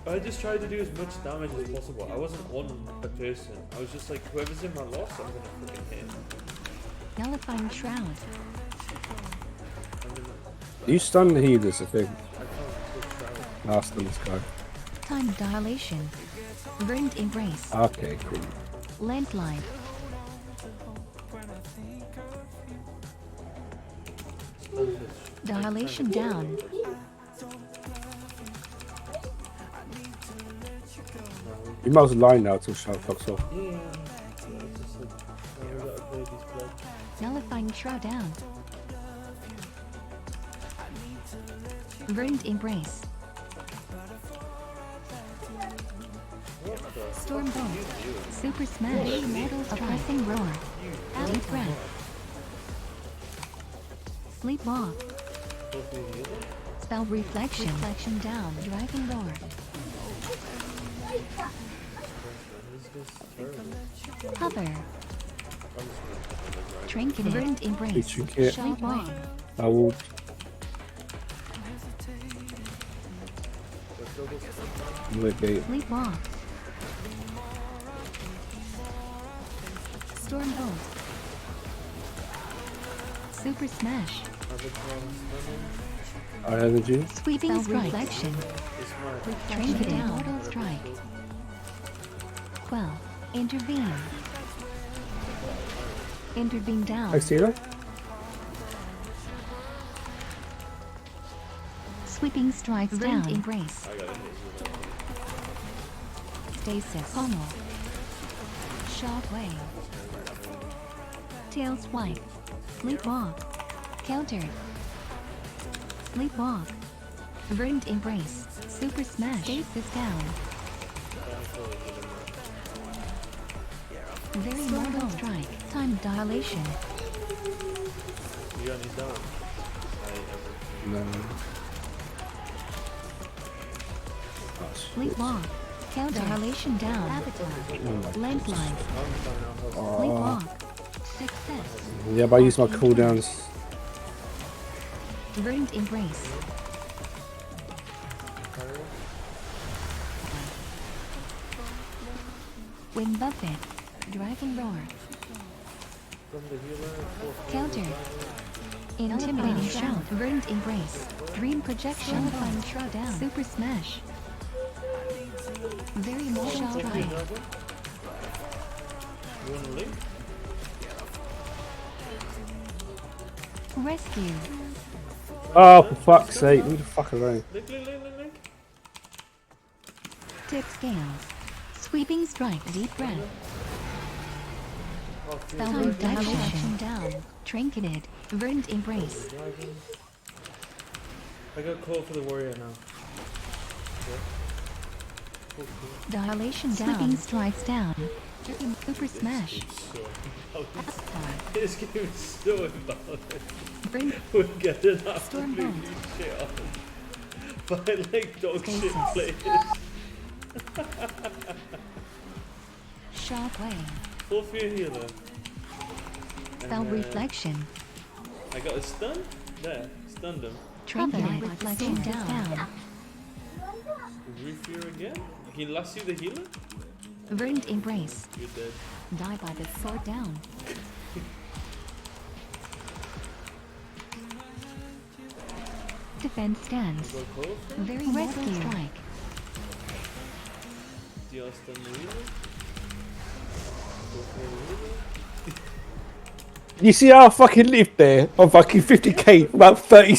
I just tried to do as much damage as possible. I wasn't on a person. I was just like, whoever's in my loss, I'm gonna freaking hit. Nullifying Shroud. I'm gonna, You stun the healers, I think. I can't push Shroud. Last on this guy. Time Dilation. Burned Embrace. Okay, cool. Landline. Dilation down. You might as well line now till Shroud fucks off. Yeah, it's just like, we gotta play these blocks. Nullifying Shroud down. Burned Embrace. What the? Storm fuck are Bolt. you doing? Super Smash. Metal Oppressing Roar. Deep Breath. Sleepwalk. Supposed to be healer? Spell Reflection. Reflection down. Dragon Roar. This is terrible. Hover. I'm just gonna Trinket. Burned Embrace. Trinket. Sleepwalk. I will. Negate. Sleepwalk. Storm Bolt. Super Smash. Our energy. Sweeping Strike. Reflection. Trinket down. Mortal Strike. Quell. Intervene. Intervene down. I see that. Sweeping Strikes down. Embrace. I gotta hit you. Stasis. Pommel. Shockwave. Tail Swipe. Sleepwalk. Countered. Sleepwalk. Burned Embrace. Super Smash. Stasis down. Very Mortal Strike. Time Dilation. You got any down? No. Sleepwalk. Counter. Dilation down. Avatar. Landline. Sleepwalk. Success. Yeah, but I use my cooldowns. Burned Embrace. Wing Buffet. Dragon Roar. From the healer. Counter. Intimidating Shout. Burned Embrace. Dream Projection. Nullifying Shroud down. Super Smash. Very Mortal Strike. You want a link? Rescue. Oh, for fuck's sake. Who the fuck alone? Link. Tip Scales. Sweeping Strike. Deep Breath. Spell Dilation down. Trinketed. Burned Embrace. I got call for the warrior now. Dilation down. Sweeping Strikes down. Super Smash. This game is so imbalanced. Bring We're getting Storm absolutely Bolt. shit on by like dog shit Stasis. players. Shockwave. Full fear healer. Spell Reflection. I got a stun? There. Stunned him. Trinket. Reflection down. Refear again? Can you last you the healer? Burned Embrace. You're dead. Die by the sword down. Defense stands. Go close. Very Rescue. Strike. Do you stun the healer? Go for the healer. You see how I fucking lived there on fucking 50k for about 30